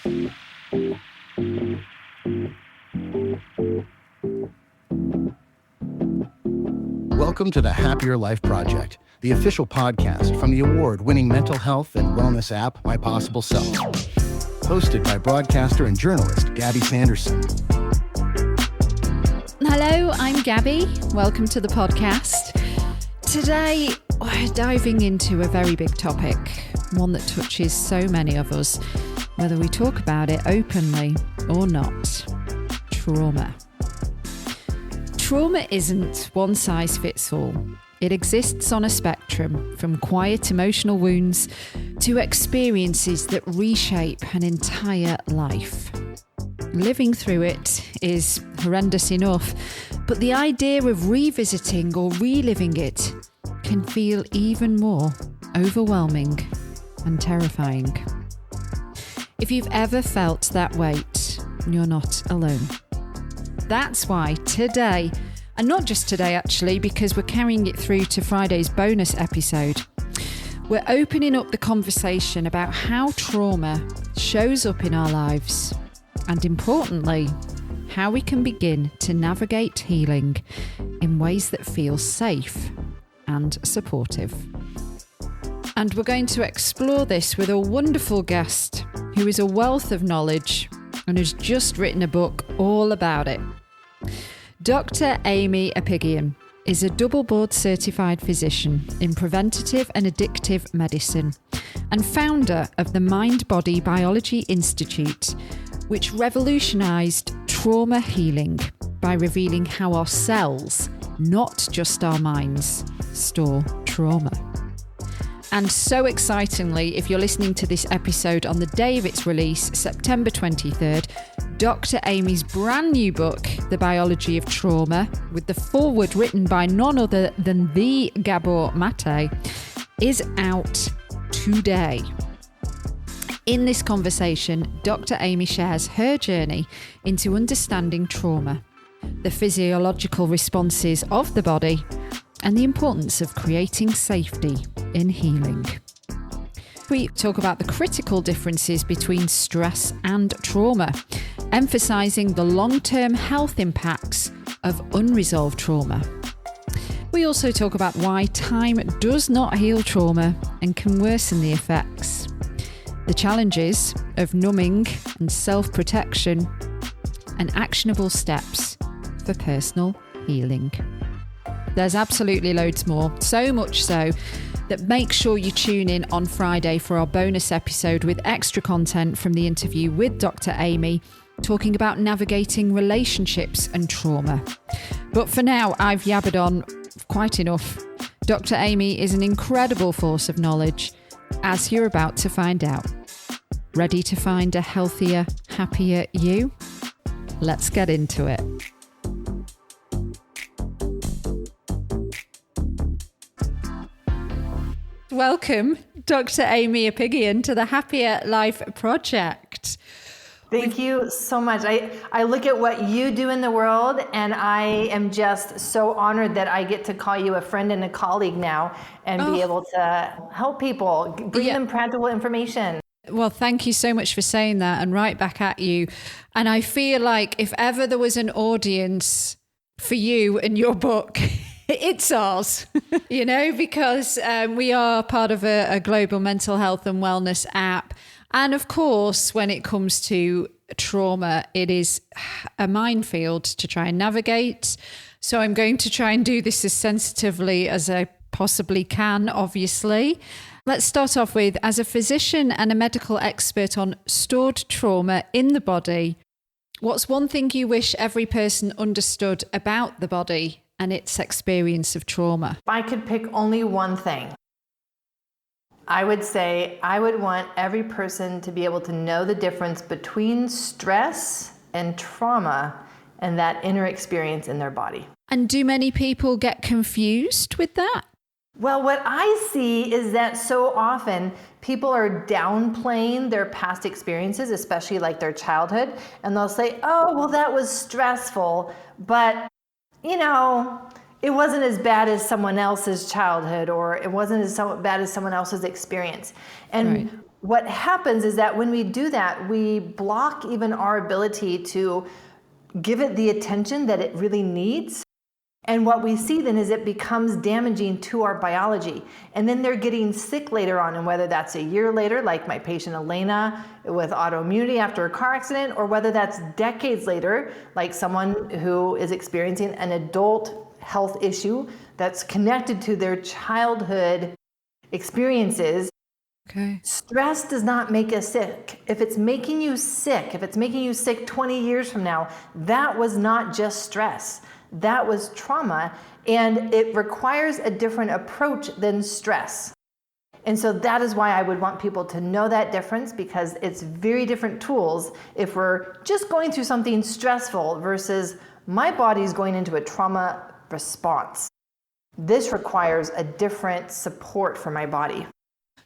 Welcome to the Happier Life Project, the official podcast from the award-winning mental health and wellness app, My Possible Self. Hosted by broadcaster and journalist Gabby Sanderson. Hello, I'm Gabby. Welcome to the podcast. Today, we're diving into a very big topic, one that touches so many of us, whether we talk about it openly or not. Trauma. Trauma isn't one size fits all. It exists on a spectrum, from quiet emotional wounds to experiences that reshape an entire life. Living through it is horrendous enough, but the idea of revisiting or reliving it can feel even more overwhelming and terrifying. If you've ever felt that weight, you're not alone. That's why today, and not just today actually, because we're carrying it through to Friday's bonus episode, we're opening up the conversation about how trauma shows up in our lives, and importantly, how we can begin to navigate healing in ways that feel safe and supportive. And we're going to explore this with a wonderful guest who is a wealth of knowledge and has just written a book all about it. Dr. Aimie Apigian is a double board certified physician in Preventive and Addiction Medicine and founder of the Mind Body Biology Institute, which revolutionised trauma healing by revealing how our cells, not just our minds, store trauma. And so excitingly, if you're listening to this episode on the day of its release, September 23rd, Dr. Aimie's brand new book, The Biology of Trauma, with the foreword written by none other than the Gabor Maté, is out today. In this conversation, Dr. Aimie shares her journey into understanding trauma, the physiological responses of the body, and the importance of creating safety in healing. We talk about the critical differences between stress and trauma, emphasising the long-term health impacts of unresolved trauma. We also talk about why time does not heal trauma and can worsen the effects, the challenges of numbing and self-protection, and actionable steps for personal healing. There's absolutely loads more, so much so that make sure you tune in on Friday for our bonus episode with extra content from the interview with Dr. Aimie, talking about navigating relationships and trauma. But for now, I've yabbered on quite enough. Dr. Aimie is an incredible force of knowledge, as you're about to find out. Ready to find a healthier, happier you? Let's get into it. Welcome, Dr. Aimie Apigian, to the Happier Life Project. Thank you so much. I look at what you do in the world, and I am just so honored that I get to call you a friend and a colleague now and be able to help people, bring them practical information. Well, thank you so much for saying that, and right back at you. And I feel like if ever there was an audience for you and your book, it's ours, because we are part of a global mental health and wellness app. And of course, when it comes to trauma, it is a minefield to try and navigate. So I'm going to try and do this as sensitively as I possibly can, obviously. Let's start off with, as a physician and a medical expert on stored trauma in the body, what's one thing you wish every person understood about the body and its experience of trauma? If I could pick only one thing, I would say I would want every person to be able to know the difference between stress and trauma and that inner experience in their body. And do many people get confused with that? Well, what I see is that so often people are downplaying their past experiences, especially like their childhood, and they'll say, oh, well, that was stressful, but it wasn't as bad as someone else's childhood, or it wasn't as bad as someone else's experience. And what happens is that when we do that, we block even our ability to give it the attention that it really needs. And what we see then is it becomes damaging to our biology. And then they're getting sick later on, and whether that's a year later, like my patient Elena with autoimmunity after a car accident, or whether that's decades later, like someone who is experiencing an adult health issue that's connected to their childhood experiences. Okay. Stress does not make us sick. If it's making you sick, 20 years from now, that was not just stress. That was trauma, and it requires a different approach than stress. And so that is why I would want people to know that difference, because it's very different tools if we're just going through something stressful versus my body's going into a trauma response. This requires a different support for my body.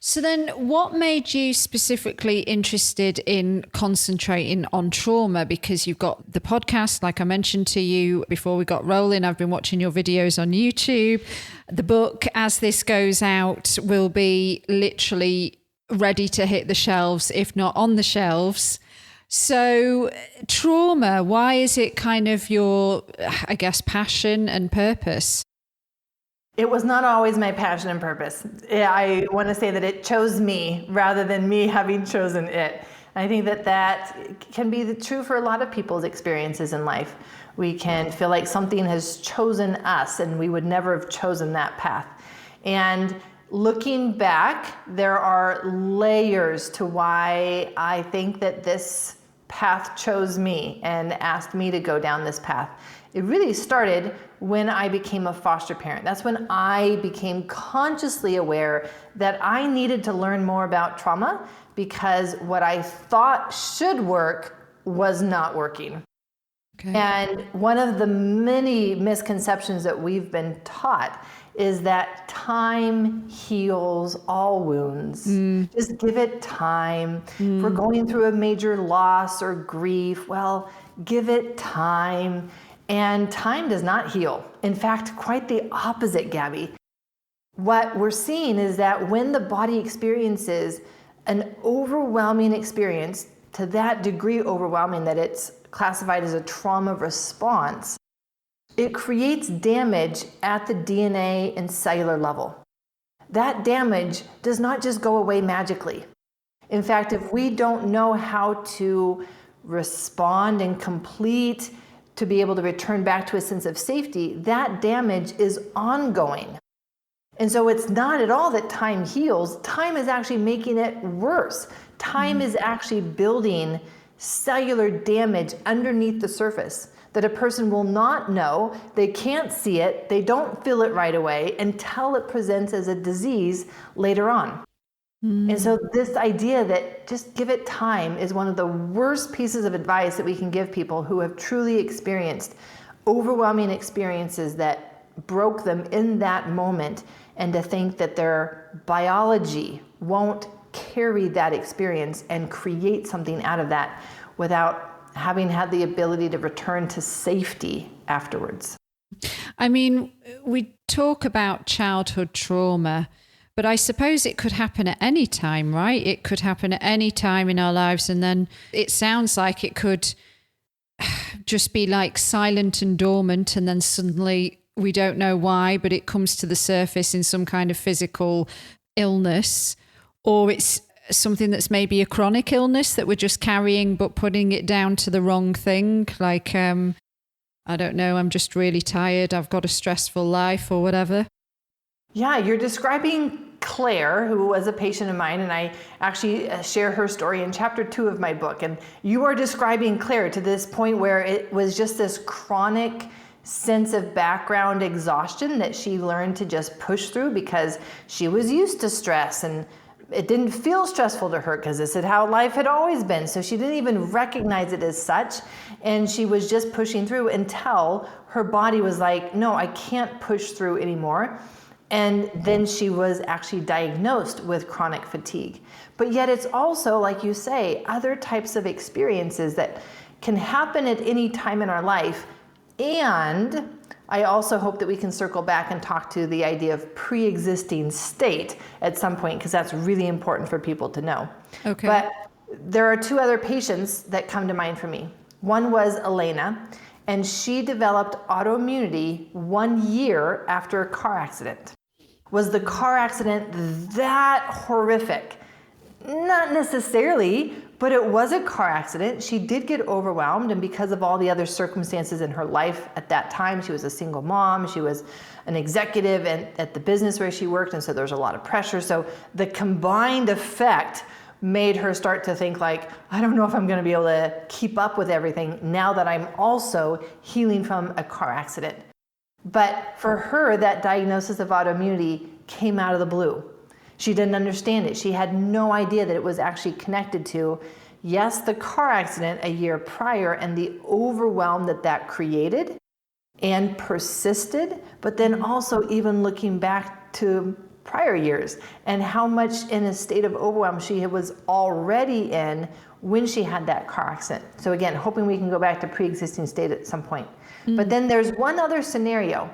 So then what made you specifically interested in concentrating on trauma? Because you've got the podcast, like I mentioned to you before we got rolling. I've been watching your videos on YouTube. The book, as this goes out, will be literally ready to hit the shelves, if not on the shelves. So trauma, why is it kind of your, I guess, passion and purpose? It was not always my passion and purpose. I want to say that it chose me rather than me having chosen it. I think that can be true for a lot of people's experiences in life. We can feel like something has chosen us and we would never have chosen that path. And looking back, there are layers to why I think that this path chose me and asked me to go down this path. It really started when I became a foster parent. That's when I became consciously aware that I needed to learn more about trauma, because what I thought should work was not working. Okay. And one of the many misconceptions that we've been taught is that time heals all wounds. Just give it time. If we're going through a major loss or grief, well, give it time. And time does not heal. In fact, quite the opposite, Gabby. What we're seeing is that when the body experiences an overwhelming experience, to that degree overwhelming that it's classified as a trauma response, it creates damage at the DNA and cellular level. That damage does not just go away magically. In fact, if we don't know how to respond and complete to be able to return back to a sense of safety, that damage is ongoing. And so it's not at all that time heals. Time is actually making it worse. Time is actually building cellular damage underneath the surface that a person will not know. They can't see it. They don't feel it right away until it presents as a disease later on. And so this idea that just give it time is one of the worst pieces of advice that we can give people who have truly experienced overwhelming experiences that broke them in that moment, and to think that their biology won't carry that experience and create something out of that without having had the ability to return to safety afterwards. I mean, we talk about childhood trauma, but I suppose it could happen at any time, right? It could happen at any time in our lives. And then it sounds like it could just be like silent and dormant. And then suddenly we don't know why, but it comes to the surface in some kind of physical illness, or it's something that's maybe a chronic illness that we're just carrying, but putting it down to the wrong thing. Like, I don't know, I'm just really tired. I've got a stressful life or whatever. Yeah, you're describing Claire, who was a patient of mine, and I actually share her story in chapter 2 of my book. And you are describing Claire to this point where it was just this chronic sense of background exhaustion that she learned to just push through because she was used to stress, and it didn't feel stressful to her because this is how life had always been. So she didn't even recognize it as such. And she was just pushing through until her body was like, no, I can't push through anymore. And then she was actually diagnosed with chronic fatigue. But yet it's also, like you say, other types of experiences that can happen at any time in our life. And I also hope that we can circle back and talk to the idea of pre-existing state at some point, because that's really important for people to know. Okay. But there are two other patients that come to mind for me. One was Elena, and she developed autoimmunity 1 year after a car accident. Was the car accident that horrific? Not necessarily, but it was a car accident. She did get overwhelmed, and because of all the other circumstances in her life at that time, she was a single mom, she was an executive at the business where she worked, and so there was a lot of pressure. So the combined effect made her start to think like, I don't know if I'm going to be able to keep up with everything now that I'm also healing from a car accident. But for her, that diagnosis of autoimmunity came out of the blue. She didn't understand it. She had no idea that it was actually connected to, yes, the car accident a year prior and the overwhelm that created and persisted, but then also even looking back to prior years and how much in a state of overwhelm she was already in when she had that car accident. So again, hoping we can go back to pre-existing state at some point. But then there's one other scenario,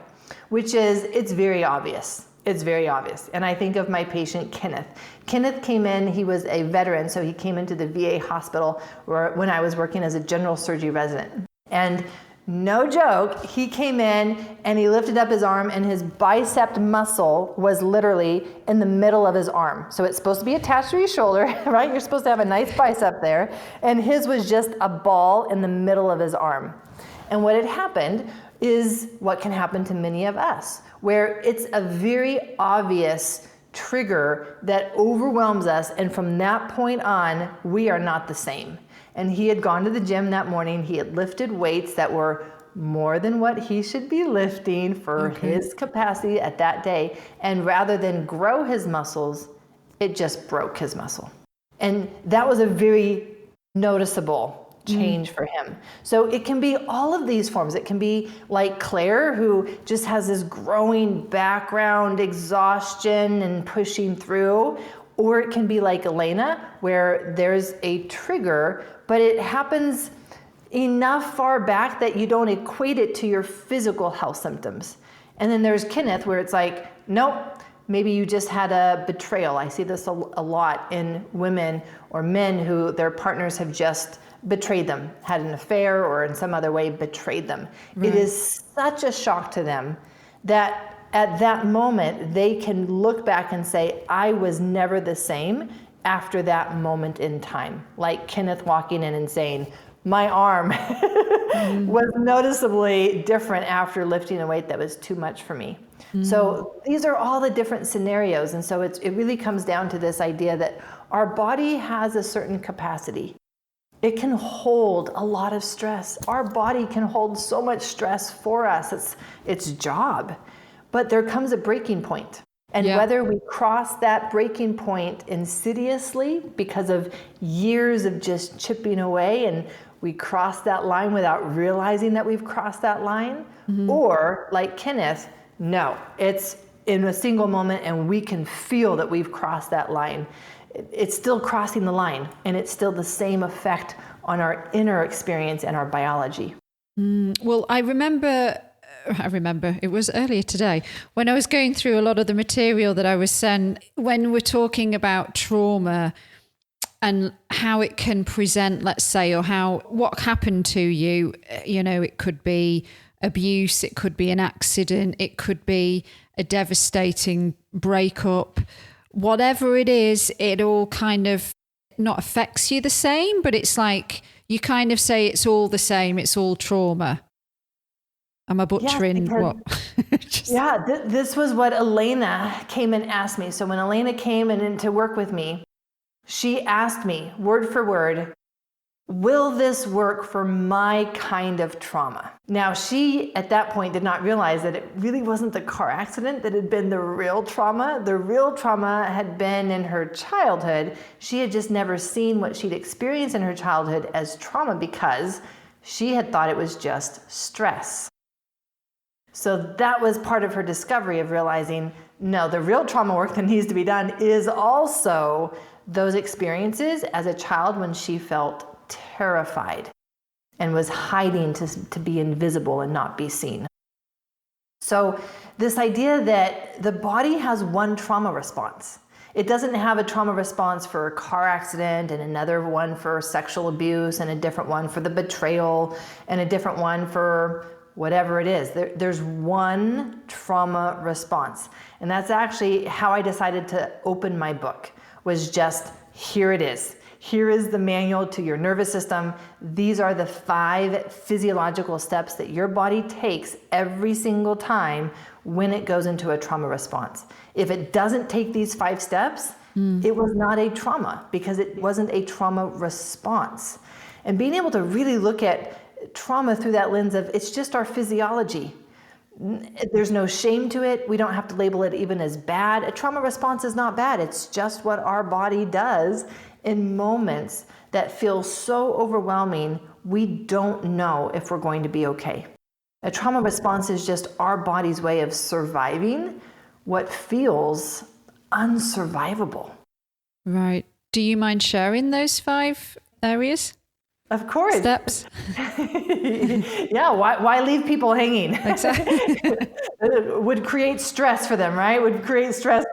which is, it's very obvious. It's very obvious. And I think of my patient, Kenneth. Kenneth came in, he was a veteran, so he came into the VA hospital when I was working as a general surgery resident. And no joke, he came in and he lifted up his arm and his bicep muscle was literally in the middle of his arm. So it's supposed to be attached to your shoulder, right? You're supposed to have a nice bicep there. And his was just a ball in the middle of his arm. And what had happened is what can happen to many of us, where it's a very obvious trigger that overwhelms us. And from that point on, we are not the same. And he had gone to the gym that morning. He had lifted weights that were more than what he should be lifting for his capacity at that day. And rather than grow his muscles, it just broke his muscle. And that was a very noticeable change for him. So it can be all of these forms. It can be like Claire, who just has this growing background exhaustion and pushing through. Or it can be like Elena, where there's a trigger, but it happens enough far back that you don't equate it to your physical health symptoms. And then there's Kenneth, where it's like, nope, maybe you just had a betrayal. I see this a lot in women or men who their partners have just betrayed them, had an affair or in some other way betrayed them. Right. It is such a shock to them that at that moment, they can look back and say, I was never the same after that moment in time. Like Kenneth walking in and saying, my arm was noticeably different after lifting a weight that was too much for me. So these are all the different scenarios. And so it really comes down to this idea that our body has a certain capacity. It can hold a lot of stress. Our body can hold so much stress for us. It's its job. But there comes a breaking point. And whether we cross that breaking point insidiously because of years of just chipping away and we cross that line without realizing that we've crossed that line, or like Kenneth, no, it's in a single moment and we can feel that we've crossed that line. It's still crossing the line and it's still the same effect on our inner experience and our biology. Well, I remember it was earlier today when I was going through a lot of the material that I was sent, when we're talking about trauma and how it can present, let's say, or what happened to you. You know, it could be abuse, it could be an accident, it could be a devastating breakup. Whatever it is, it all kind of not affects you the same, but it's like you kind of say it's all the same, it's all trauma. Am I butchering what? This was what Elena came and asked me. So when Elena came in to work with me, she asked me word for word, will this work for my kind of trauma? Now, she at that point did not realize that it really wasn't the car accident that had been the real trauma. The real trauma had been in her childhood. She had just never seen what she'd experienced in her childhood as trauma because she had thought it was just stress. So that was part of her discovery of realizing, no, the real trauma work that needs to be done is also those experiences as a child when she felt terrified and was hiding to be invisible and not be seen. So this idea that the body has one trauma response. It doesn't have a trauma response for a car accident and another one for sexual abuse and a different one for the betrayal and a different one for whatever it is. There's one trauma response. And that's actually how I decided to open my book, was just, here it is. Here is the manual to your nervous system. These are the 5 physiological steps that your body takes every single time when it goes into a trauma response. If it doesn't take these 5 steps, it was not a trauma, because it wasn't a trauma response. And being able to really look at trauma through that lens of, it's just our physiology. There's no shame to it. We don't have to label it even as bad. A trauma response is not bad. It's just what our body does in moments that feel so overwhelming, we don't know if we're going to be okay. A trauma response is just our body's way of surviving what feels unsurvivable. Right. Do you mind sharing those 5 areas? Of course. Steps. Yeah, why leave people hanging? Exactly. It would create stress for them, right? Would create stress.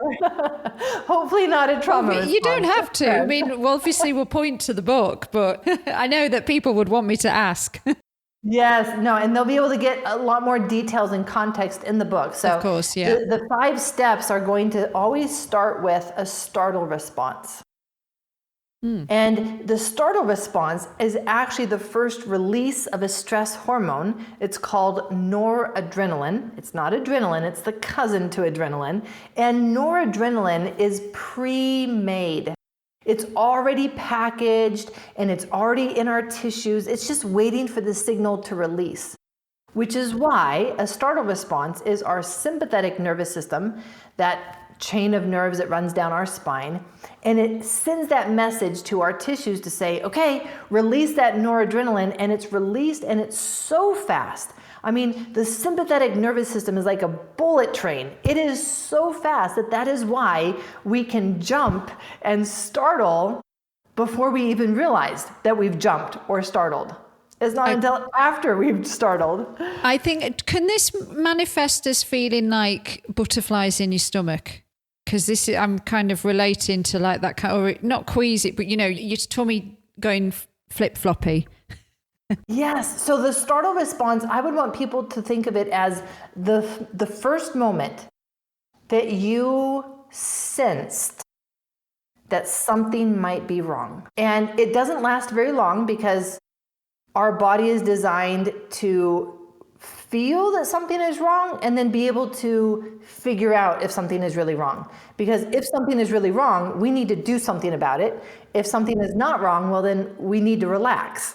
Hopefully not a trauma response. You don't have to. I mean, well, obviously we'll point to the book, but I know that people would want me to ask. Yes, no, and they'll be able to get a lot more details and context in the book. So of course, yeah. The 5 steps are going to always start with a startle response. And the startle response is actually the first release of a stress hormone. It's called noradrenaline. It's not adrenaline, it's the cousin to adrenaline. And noradrenaline is pre-made. It's already packaged and it's already in our tissues. It's just waiting for the signal to release, which is why a startle response is our sympathetic nervous system, that chain of nerves that runs down our spine, and it sends that message to our tissues to say, okay, release that noradrenaline, and it's released, and it's so fast. I mean, the sympathetic nervous system is like a bullet train. It is so fast that is why we can jump and startle before we even realize that we've jumped or startled. It's not until after we've startled. I think, can this manifest as feeling like butterflies in your stomach? Because this is, I'm kind of relating to like that kind of, or not queasy, but you know, your tummy going flip-floppy. Yes. So the startle response, I would want people to think of it as the first moment that you sensed that something might be wrong. And it doesn't last very long, because our body is designed to feel that something is wrong and then be able to figure out if something is really wrong. Because if something is really wrong, we need to do something about it. If something is not wrong, well, then we need to relax.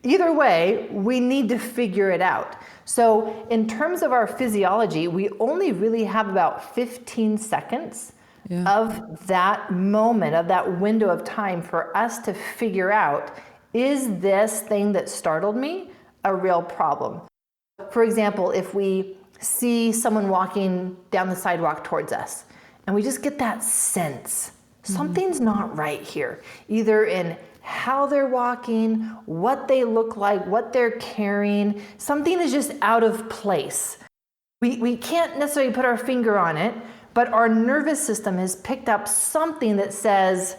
Either way, we need to figure it out. So in terms of our physiology, we only really have about 15 seconds of that moment, of that window of time for us to figure out, is this thing that startled me a real problem? For example, if we see someone walking down the sidewalk towards us, and we just get that sense, something's not right here, either in how they're walking, what they look like, what they're carrying, something is just out of place. We can't necessarily put our finger on it, but our nervous system has picked up something that says,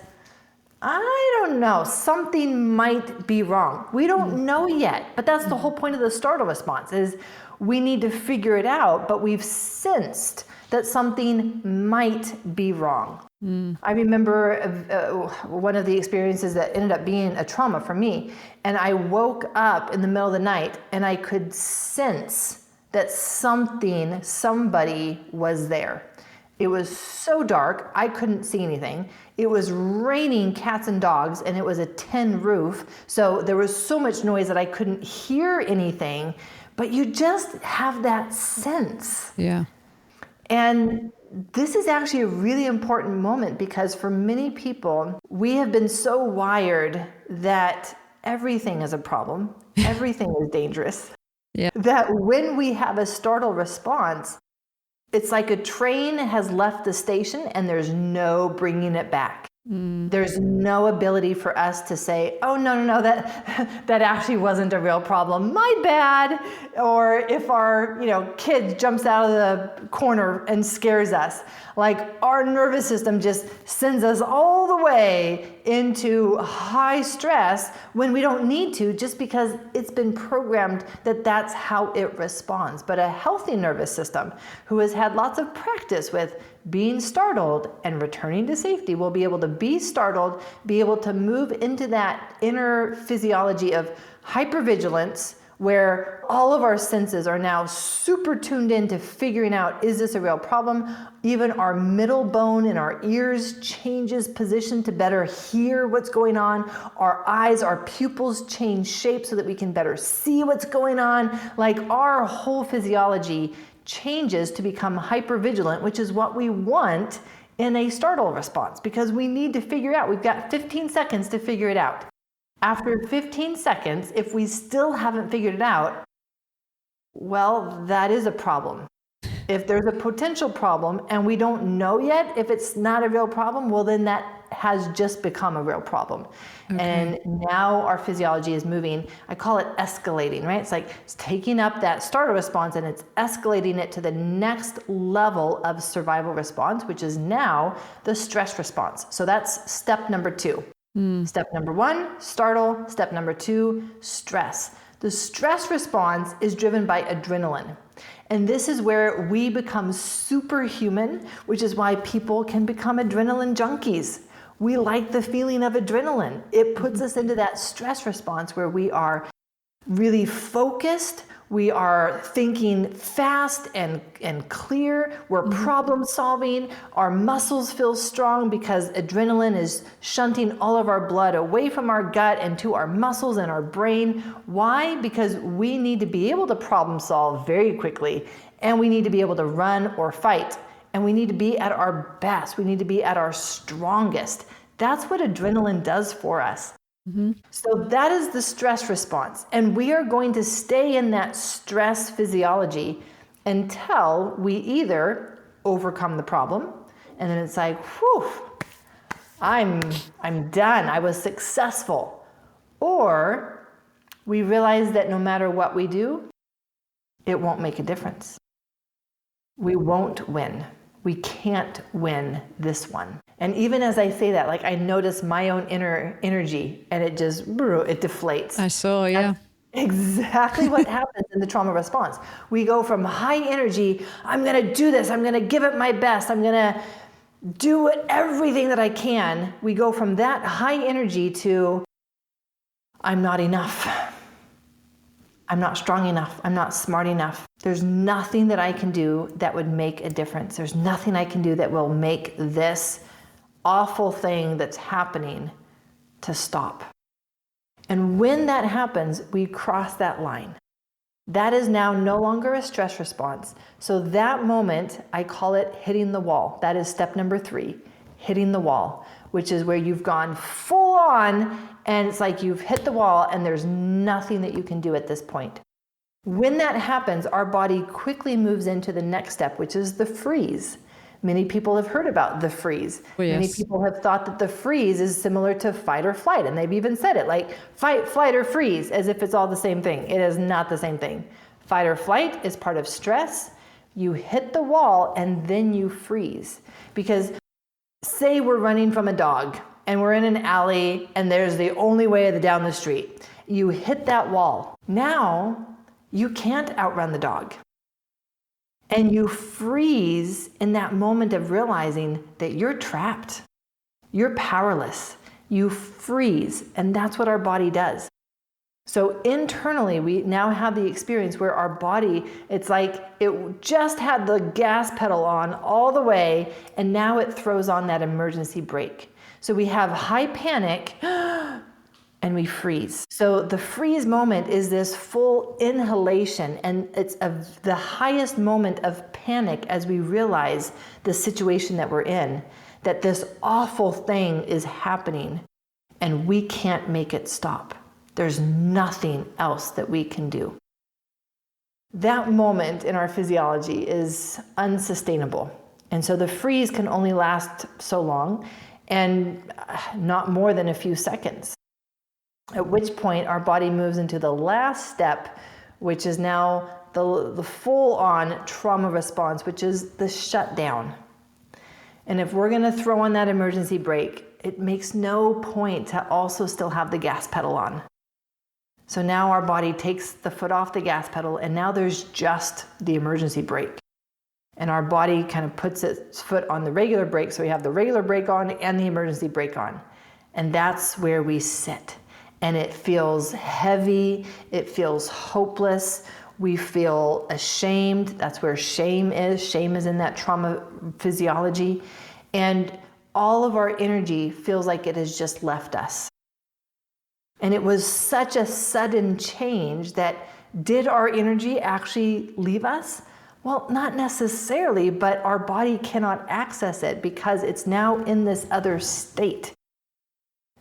I don't know, something might be wrong. We don't know yet, but that's the whole point of the startle response, is we need to figure it out, but we've sensed that something might be wrong. I remember one of the experiences that ended up being a trauma for me, and I woke up in the middle of the night and I could sense that somebody was there. It was so dark, I couldn't see anything. It was raining cats and dogs, and it was a tin roof, so there was so much noise that I couldn't hear anything, but you just have that sense. Yeah. And this is actually a really important moment, because for many people, we have been so wired that everything is a problem, everything is dangerous, that when we have a startle response, it's like a train has left the station and there's no bringing it back. There's no ability for us to say, oh, no, that actually wasn't a real problem. My bad. Or if our, kid jumps out of the corner and scares us, like our nervous system just sends us all the way into high stress when we don't need to, just because it's been programmed that that's how it responds. But a healthy nervous system who has had lots of practice with being startled and returning to safety will be able to be startled, be able to move into that inner physiology of hypervigilance, where all of our senses are now super tuned in to figuring out, is this a real problem? Even our middle bone in our ears changes position to better hear what's going on. Our eyes, our pupils change shape so that we can better see what's going on. Like our whole physiology changes to become hypervigilant, which is what we want in a startle response, because we need to figure it out. We've got 15 seconds to figure it out. After 15 seconds, if we still haven't figured it out, well, that is a problem. If there's a potential problem and we don't know yet if it's not a real problem, well, then that has just become a real problem. Okay. And now our physiology is moving, I call it escalating, right? It's like it's taking up that startle response and it's escalating it to the next level of survival response, which is now the stress response. So that's step number 2. Step number 1, startle. Step number 2, stress. The stress response is driven by adrenaline. And this is where we become superhuman, which is why people can become adrenaline junkies. We like the feeling of adrenaline. It puts us into that stress response where we are really focused. We are thinking fast and clear. We're problem solving. Our muscles feel strong because adrenaline is shunting all of our blood away from our gut and to our muscles and our brain. Why? Because we need to be able to problem solve very quickly, and we need to be able to run or fight, and we need to be at our best. We need to be at our strongest. That's what adrenaline does for us. So that is the stress response. And we are going to stay in that stress physiology until we either overcome the problem, and then it's like, whew, I'm done. I was successful. Or we realize that no matter what we do, it won't make a difference. We won't win. We can't win this one. And even as I say that, like I notice my own inner energy and it just, it deflates. I saw, yeah. That's exactly what happens in the trauma response. We go from high energy, I'm gonna do this, I'm gonna give it my best, I'm gonna do everything that I can. We go from that high energy to, I'm not enough. I'm not strong enough. I'm not smart enough. There's nothing that I can do that would make a difference. There's nothing I can do that will make this awful thing that's happening to stop. And when that happens, we cross that line. That is now no longer a stress response. So that moment, I call it hitting the wall. That is step number 3, hitting the wall, which is where you've gone full on and it's like you've hit the wall and there's nothing that you can do at this point. When that happens, our body quickly moves into the next step, which is the freeze. Many people have heard about the freeze. Oh, yes. Many people have thought that the freeze is similar to fight or flight, and they've even said it like fight, flight, or freeze, as if it's all the same thing. It is not the same thing. Fight or flight is part of stress. You hit the wall and then you freeze. Because say we're running from a dog and we're in an alley and there's the only way down the street. You hit that wall. Now you can't outrun the dog. And you freeze in that moment of realizing that you're trapped. You're powerless. You freeze. And that's what our body does. So internally, we now have the experience where our body, it's like it just had the gas pedal on all the way, and now it throws on that emergency brake. So we have high panic, and we freeze. So the freeze moment is this full inhalation, and it's the highest moment of panic as we realize the situation that we're in, that this awful thing is happening, and we can't make it stop. There's nothing else that we can do. That moment in our physiology is unsustainable. And so the freeze can only last so long. and not more than a few seconds. At which point our body moves into the last step, which is now the full-on trauma response, which is the shutdown. And if we're going to throw on that emergency brake, it makes no point to also still have the gas pedal on. So now our body takes the foot off the gas pedal, and now there's just the emergency brake. And our body kind of puts its foot on the regular brake, so we have the regular brake on and the emergency brake on. And that's where we sit. And it feels heavy, it feels hopeless, we feel ashamed. That's where shame is. Shame is in that trauma physiology. And all of our energy feels like it has just left us. And it was such a sudden change that did our energy actually leave us? Well, not necessarily, but our body cannot access it because it's now in this other state.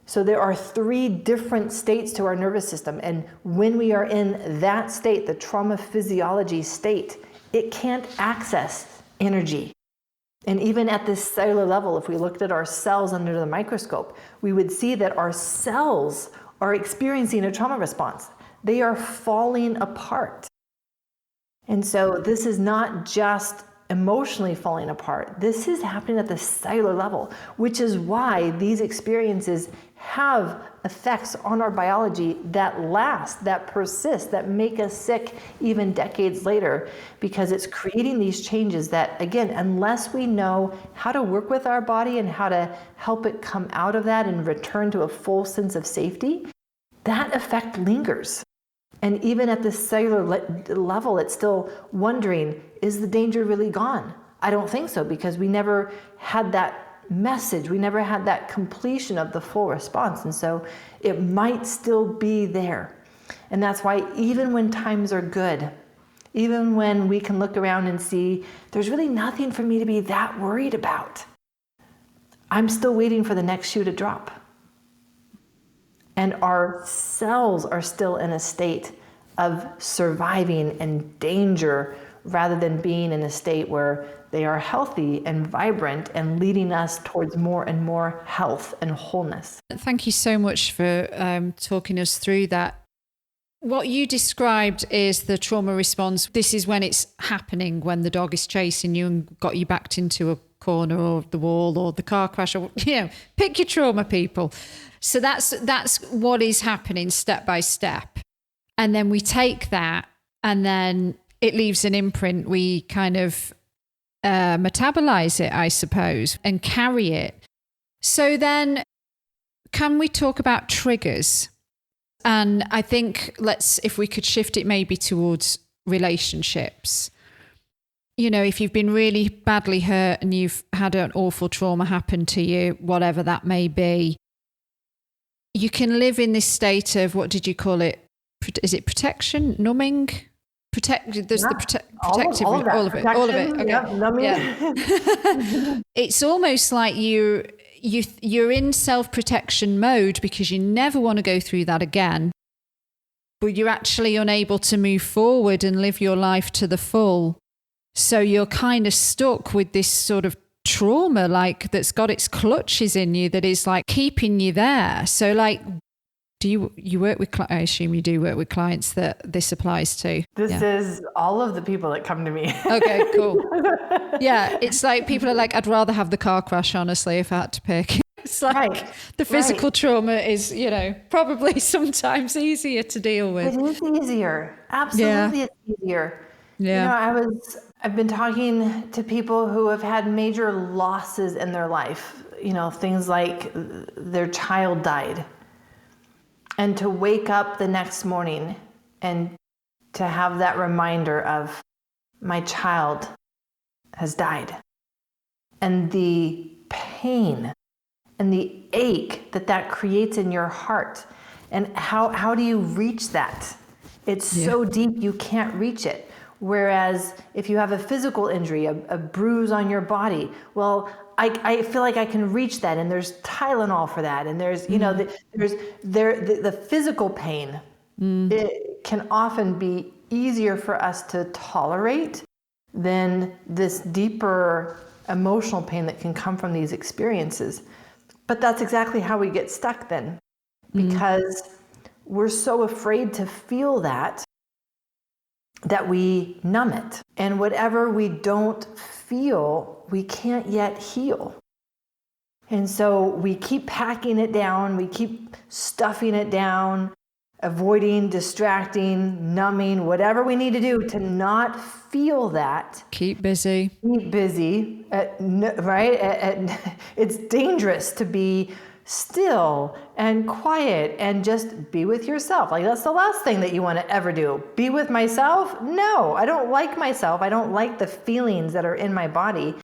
So there are 3 different states to our nervous system. And when we are in that state, the trauma physiology state, it can't access energy. And even at this cellular level, if we looked at our cells under the microscope, we would see that our cells are experiencing a trauma response. They are falling apart. And so this is not just emotionally falling apart. This is happening at the cellular level, which is why these experiences have effects on our biology that last, that persist, that make us sick even decades later, because it's creating these changes that, again, unless we know how to work with our body and how to help it come out of that and return to a full sense of safety, that effect lingers. And even at the cellular level, it's still wondering, is the danger really gone? I don't think so, because we never had that message. We never had that completion of the full response. And so it might still be there. And that's why even when times are good, even when we can look around and see there's really nothing for me to be that worried about, I'm still waiting for the next shoe to drop. And our cells are still in a state of surviving and danger rather than being in a state where they are healthy and vibrant and leading us towards more and more health and wholeness. Thank you so much for talking us through that. What you described is the trauma response. This is when it's happening, when the dog is chasing you and got you backed into a corner or the wall or the car crash, or, pick your trauma, people. So that's what is happening step by step. And then we take that and then it leaves an imprint. We kind of metabolize it, I suppose, and carry it. So then can we talk about triggers? And I think if we could shift it maybe towards relationships. If you've been really badly hurt and you've had an awful trauma happen to you, whatever that may be, you can live in this state of, what did you call it? Is it protection, numbing? There's the protective, all of it. Okay. Yep, numbing. Yeah. It's almost like you're in self-protection mode because you never want to go through that again, but you're actually unable to move forward and live your life to the full. So you're kind of stuck with this sort of trauma, like that's got its clutches in you, that is like keeping you there. So like, do you work with, I assume you do work with clients that this applies to? This is all of the people that come to me. Okay, cool. Yeah, it's like people are like, I'd rather have the car crash, honestly, if I had to pick. It's like the physical traurma is, probably sometimes easier to deal with. It is easier. Absolutely, it's easier. Yeah. I've been talking to people who have had major losses in their life, things like their child died. And to wake up the next morning and to have that reminder of my child has died. And the pain and the ache that creates in your heart. And how do you reach that? It's so deep you can't reach it. Whereas if you have a physical injury, a bruise on your body, well, I feel like I can reach that, and there's Tylenol for that, and there's the physical pain. It can often be easier for us to tolerate than this deeper emotional pain that can come from these experiences. But that's exactly how we get stuck then, because we're so afraid to feel that we numb it. And whatever we don't feel, we can't yet heal. And so we keep packing it down, we keep stuffing it down, avoiding, distracting, numbing, whatever we need to do to not feel that. Keep busy. Keep busy, right? It's dangerous to be still and quiet and just be with yourself. Like, that's the last thing that you want to ever do. Be with myself? No, I don't like myself. I don't like the feelings that are in my body.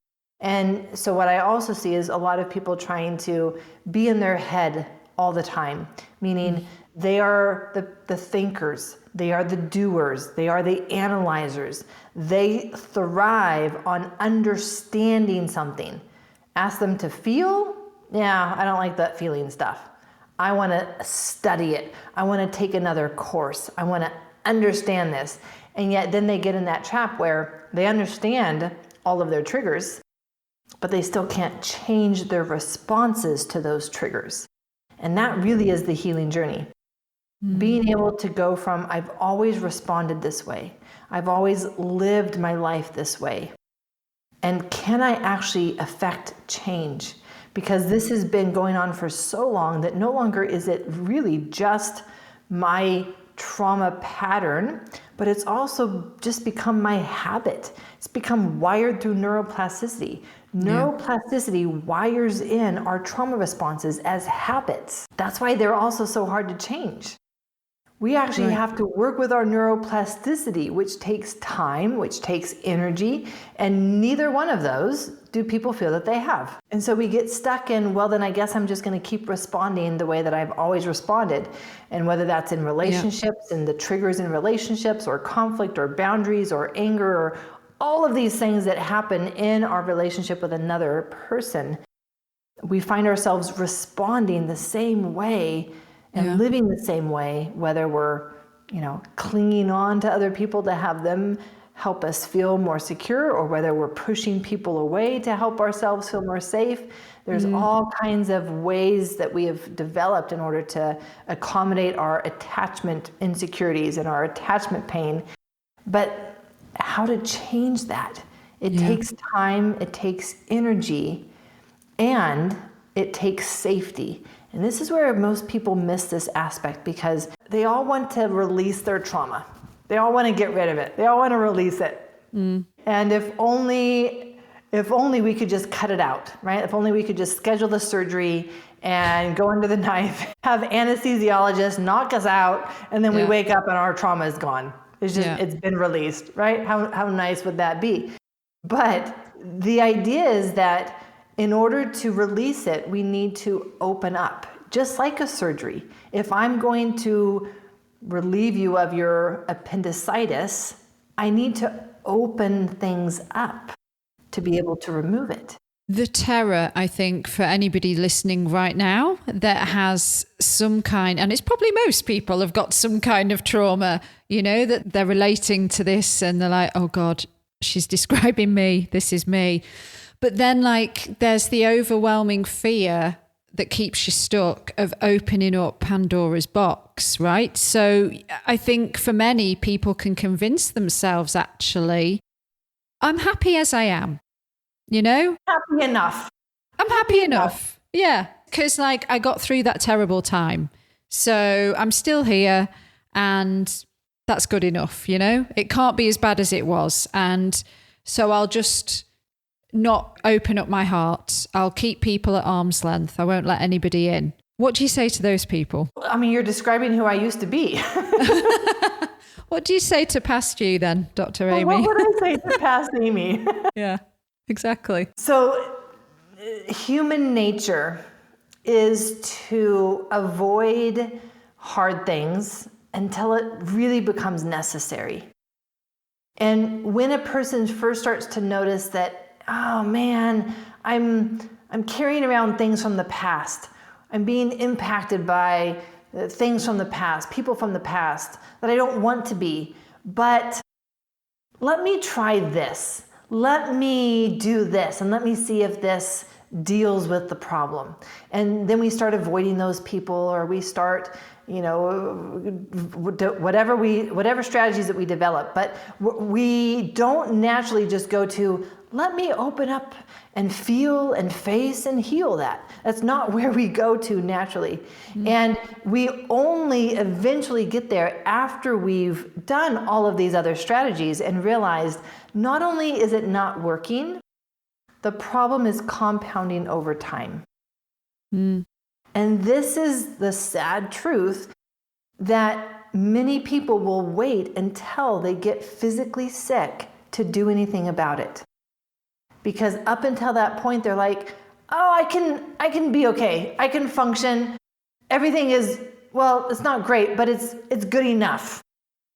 And so what I also see is a lot of people trying to be in their head all the time, meaning they are the thinkers, they are the doers, they are the analyzers. They thrive on understanding something. Ask them to feel? Yeah, I don't like that feeling stuff. I want to study it. I want to take another course. I want to understand this. And yet then they get in that trap where they understand all of their triggers, but they still can't change their responses to those triggers. And that really is the healing journey. Being able to go from, I've always responded this way. I've always lived my life this way. And can I actually affect change? Because this has been going on for so long that no longer is it really just my trauma pattern, but it's also just become my habit. It's become wired through neuroplasticity. Neuroplasticity wires in our trauma responses as habits. That's why they're also so hard to change. We actually have to work with our neuroplasticity, which takes time, which takes energy, and neither one of those do people feel that they have. And so we get stuck in, well, then I guess I'm just going to keep responding the way that I've always responded. And whether that's in relationships and the triggers in relationships or conflict or boundaries or anger or all of these things that happen in our relationship with another person, we find ourselves responding the same way and living the same way, whether we're, clinging on to other people to have them help us feel more secure, or whether we're pushing people away to help ourselves feel more safe. There's all kinds of ways that we have developed in order to accommodate our attachment insecurities and our attachment pain. But how to change that? It takes time, it takes energy, and it takes safety. And this is where most people miss this aspect, because they all want to release their trauma. They all want to get rid of it. They all want to release it. And if only we could just cut it out, right? If only we could just schedule the surgery and go under the knife, have anesthesiologists knock us out, and then we wake up and our trauma is gone. It's just, it's been released, right? How nice would that be? But the idea is that in order to release it, we need to open up, just like a surgery. If I'm going to relieve you of your appendicitis, I need to open things up to be able to remove it. The terror, I think, for anybody listening right now that has some kind, and it's probably most people have got some kind of trauma, that they're relating to this and they're like, oh God, she's describing me, this is me. But then there's the overwhelming fear that keeps you stuck of opening up Pandora's box, right? So I think for many people can convince themselves, actually, I'm happy as I am, Happy enough. I'm happy enough. Yeah. Because I got through that terrible time. So I'm still here and that's good enough, It can't be as bad as it was. And so I'll just not open up my heart. I'll keep people at arm's length. I won't let anybody in. What do you say to those people? I mean, you're describing who I used to be. What do you say to past you then, Dr. Aimie? What would I say to past Aimie? Yeah, exactly. So human nature is to avoid hard things until it really becomes necessary. And when a person first starts to notice that, oh man, I'm carrying around things from the past. I'm being impacted by things from the past, people from the past that I don't want to be. But let me try this. Let me do this and let me see if this deals with the problem. And then we start avoiding those people, or we start, whatever strategies that we develop. But we don't naturally just go to, let me open up and feel and face and heal that. That's not where we go to naturally. Mm-hmm. And we only eventually get there after we've done all of these other strategies and realized not only is it not working, the problem is compounding over time. Mm. And this is the sad truth, that many people will wait until they get physically sick to do anything about it. Because up until that point, they're like, oh, I can be okay. I can function. Everything is, well, it's not great, but it's good enough.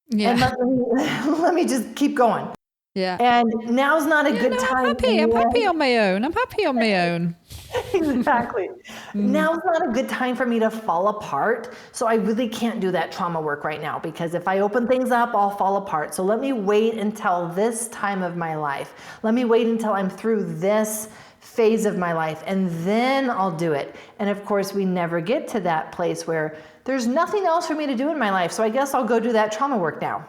Yeah. And let me just keep going. Yeah. And now's not a good time. I'm happy on my own. Exactly. Now's not a good time for me to fall apart. So I really can't do that trauma work right now, because if I open things up, I'll fall apart. So let me wait until this time of my life. Let me wait until I'm through this phase of my life, and then I'll do it. And of course, we never get to that place where there's nothing else for me to do in my life. So I guess I'll go do that trauma work now.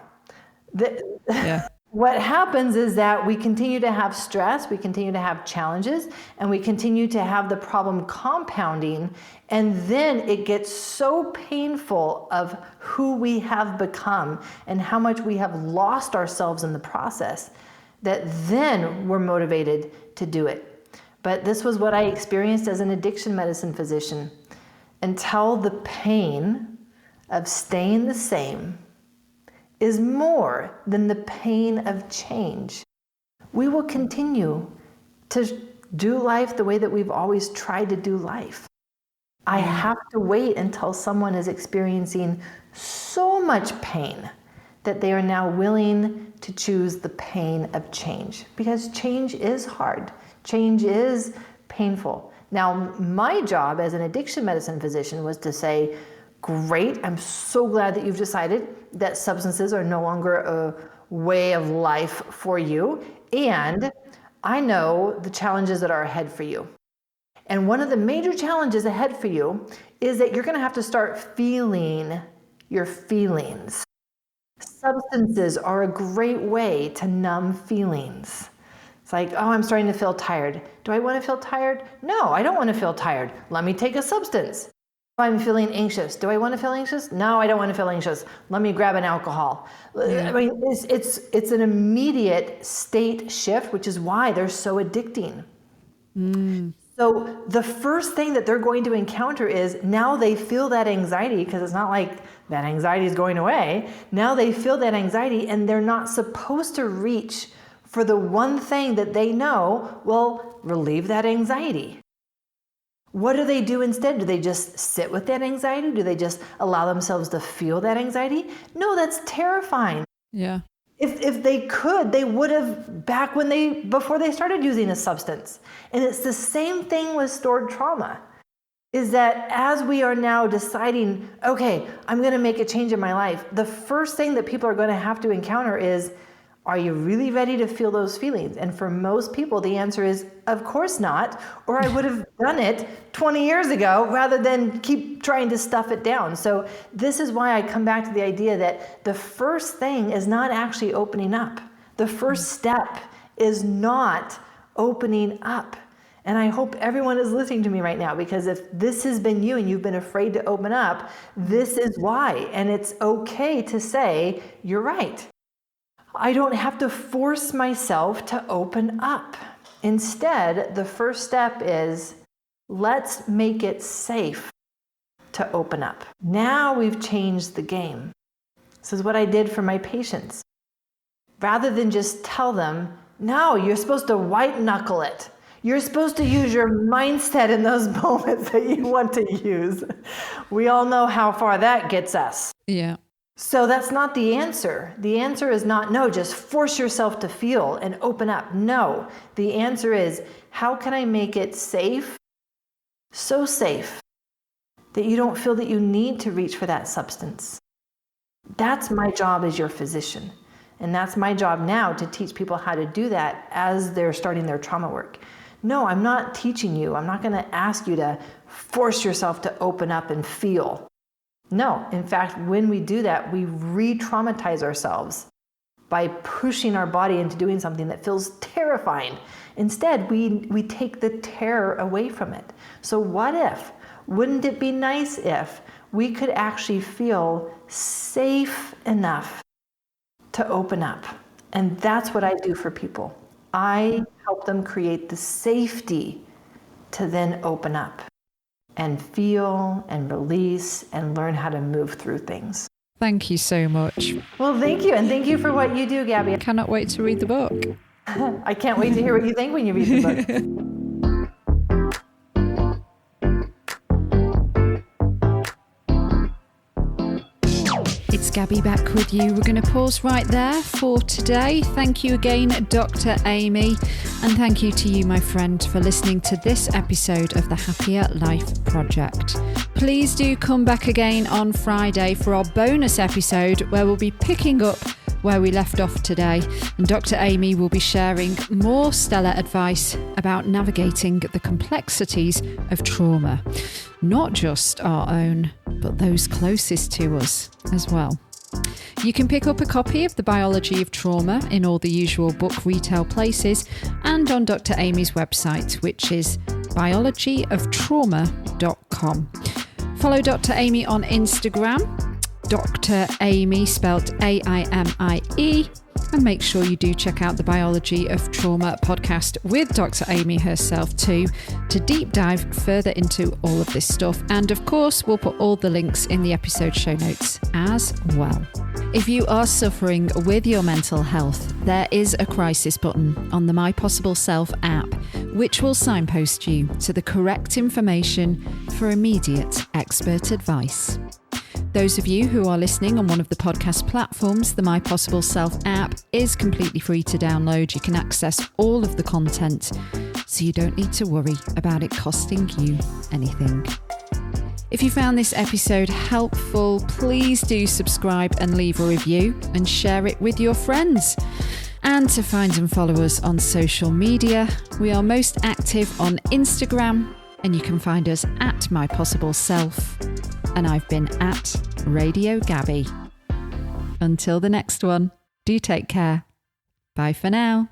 Yeah. What happens is that we continue to have stress, we continue to have challenges, and we continue to have the problem compounding, and then it gets so painful of who we have become and how much we have lost ourselves in the process, that then we're motivated to do it. But this was what I experienced as an addiction medicine physician. Until the pain of staying the same is more than the pain of change, we will continue to do life the way that we've always tried to do life. I have to wait until someone is experiencing so much pain that they are now willing to choose the pain of change, because change is hard. Change is painful. Now, my job as an addiction medicine physician was to say, great, I'm so glad that you've decided that substances are no longer a way of life for you. And I know the challenges that are ahead for you. And one of the major challenges ahead for you is that you're going to have to start feeling your feelings. Substances are a great way to numb feelings. It's like, oh, I'm starting to feel tired. Do I want to feel tired? No, I don't want to feel tired. Let me take a substance. I'm feeling anxious. Do I want to feel anxious? No, I don't want to feel anxious. Let me grab an alcohol. Yeah. I mean, it's an immediate state shift, which is why they're so addicting. Mm. So the first thing that they're going to encounter is, now they feel that anxiety, because it's not like that anxiety is going away. Now they feel that anxiety, and they're not supposed to reach for the one thing that they know will relieve that anxiety. What do they do instead? Do they just sit with that anxiety? Do they just allow themselves to feel that anxiety? No, that's terrifying. Yeah. If they could, they would have before they started using a substance. And it's the same thing with stored trauma, is that as we are now deciding, okay, I'm going to make a change in my life, the first thing that people are going to have to encounter is, are you really ready to feel those feelings? And for most people, the answer is, of course not, or I would have done it 20 years ago rather than keep trying to stuff it down. So this is why I come back to the idea that the first thing is not actually opening up. The first step is not opening up. And I hope everyone is listening to me right now, because if this has been you and you've been afraid to open up, this is why. And it's okay to say, you're right. I don't have to force myself to open up. Instead, the first step is, let's make it safe to open up. Now we've changed the game. This is what I did for my patients. Rather than just tell them, no, you're supposed to white knuckle it. You're supposed to use your mindset in those moments that you want to use. We all know how far that gets us. Yeah. So that's not the answer. The answer is not, no, just force yourself to feel and open up. No, the answer is, how can I make it safe? So safe that you don't feel that you need to reach for that substance. That's my job as your physician. And that's my job now, to teach people how to do that as they're starting their trauma work. No, I'm not teaching you. I'm not going to ask you to force yourself to open up and feel. No, in fact, when we do that, we re-traumatize ourselves by pushing our body into doing something that feels terrifying. Instead, we take the terror away from it. So wouldn't it be nice if we could actually feel safe enough to open up? And that's what I do for people. I help them create the safety to then open up and feel and release and learn how to move through things. Thank you so much. Well, thank you. And thank you for what you do, Gabby. I cannot wait to read the book. I can't wait to hear what you think when you read the book. It's Gabby back with you. We're going to pause right there for today. Thank you again, Dr. Aimie. And thank you to you, my friend, for listening to this episode of the Happier Life Project. Please do come back again on Friday for our bonus episode where we'll be picking up where we left off today. And Dr. Aimie will be sharing more stellar advice about navigating the complexities of trauma. Not just our own, but those closest to us as well. You can pick up a copy of The Biology of Trauma in all the usual book retail places and on Dr. Aimie's website, which is biologyoftrauma.com. Follow Dr. Aimie on Instagram, Dr. Aimie spelled AIMIE, and make sure you do check out the Biology of Trauma podcast with Dr. Aimie herself too, to deep dive further into all of this stuff. And of course, we'll put all the links in the episode show notes as well. If you are suffering with your mental health, there is a crisis button on the My Possible Self app, which will signpost you to the correct information for immediate expert advice. Those of you who are listening on one of the podcast platforms, the My Possible Self app is completely free to download. You can access all of the content, so you don't need to worry about it costing you anything. If you found this episode helpful, please do subscribe and leave a review and share it with your friends. And to find and follow us on social media, we are most active on Instagram, and you can find us at My Possible Self. And I've been at Radio Gabby. Until the next one, do take care. Bye for now.